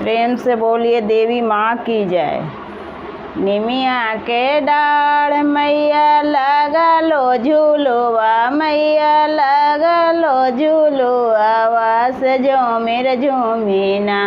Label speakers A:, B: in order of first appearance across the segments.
A: प्रेम से बोलिए देवी माँ की जय। निमिया के डाढ़ मैया लगलो झूलुआ, मैया लगलो झूलुआ, वास झूमिर झूमिना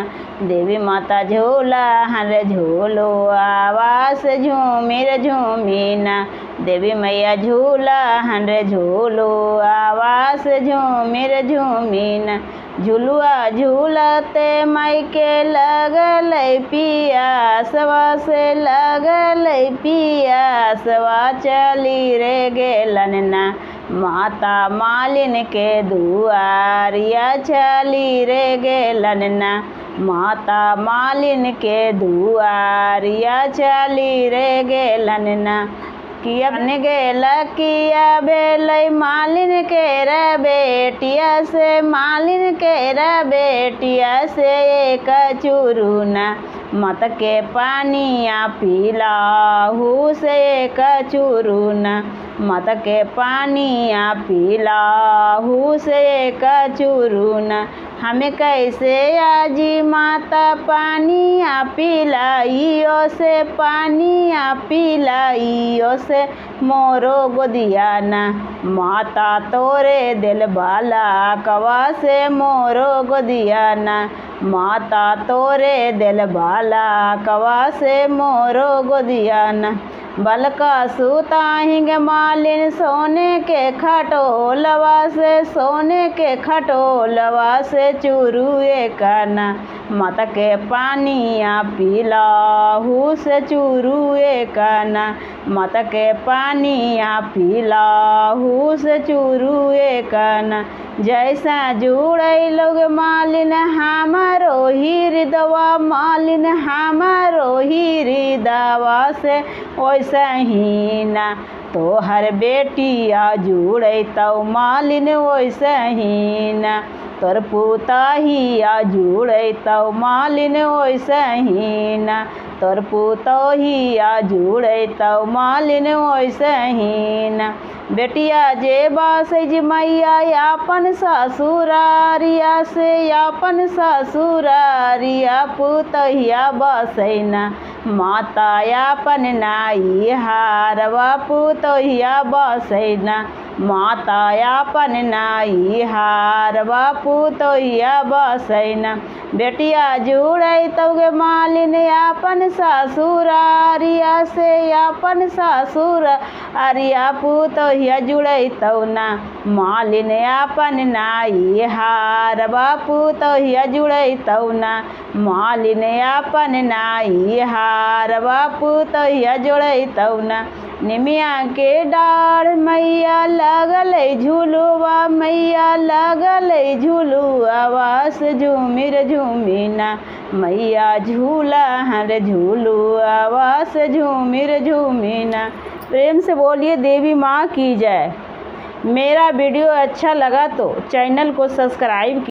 A: देवी माता झूला हर झूलुआ, वास झूमिर झूमिना देवी मैया झूला हर झूलुआ, वास झूमिर झूमिना। झुलुआ झूलते माई के लगल पियासवा से लगल पियासवा, चली रे गेलन ना माता मालिन के दुआरिया, चली रे गेलन ना माता मालिन के दुआरिया, चली रे गेलन ना। किया बन गेल किया भेलै मालिन के रे बेटिया से, मालिन के रे बेटिया से एक चूरुना मत के पानिया पिलाहू से एक चूरुना मत के पानिया पिलाहू से एक चूरुना। हमें कैसे आजी माता पानिया पिलाइयो से, पानिया पिलाइयो से मोरो गोदियाना माता तोरे दिल बाला कवा से, मोरो गोदियाना माता तोरे दिल बाला कवा से मोरो गोदियाना। बलका सुताहिंग मालिन सोने के खटोलवा से, सोने के खटोलवा से चूरुए काना मत के पानिया पिलाहू से, चूरुए काना मत के पानिया पिलाहू से चूरुए काना। जैसा जुड़ै लोग मालिन हमारो हृदवा, मालिन हमारो हृदवा से वैसा ही ना तोहर बेटिया जुड़ै तौ मालिन वैसा ही ना, तोर पुतहिया जुड़ै तौ मालिन वैसा ही ना, तोर पुतहिया जुड़ै तौ मालिन वैसा ही ना। बेटिया जे बासै जी मैया अपन ससुरारिया से, अपन ससुरारिया पुतहिया बसै ना माता अपन नाई हारवा, पुतहिया बसै ना माता अपन नाई हारवा, पुतहिया बसै ना। बेटिया जुड़ै तौगे मालिन अपन ससुरारिया से, अपन ससुरारिया पुतहिया जुड़ै तौ ना मालिन अपन नाई हारवा, पुतहिया जुड़ै तौ ना मालिन अपन नाई हारवा, पुतहिया जुड़ै तौ ना। निमिया के डाढ़ मैया लगल झुलुआ, मैया लगल झुलुआ, वास झूमिर झूमिना मैया झूला हर झूलुआ, वास झूमिर झूमिना। प्रेम से बोलिए देवी माँ की जय। मेरा वीडियो अच्छा लगा तो चैनल को सब्सक्राइब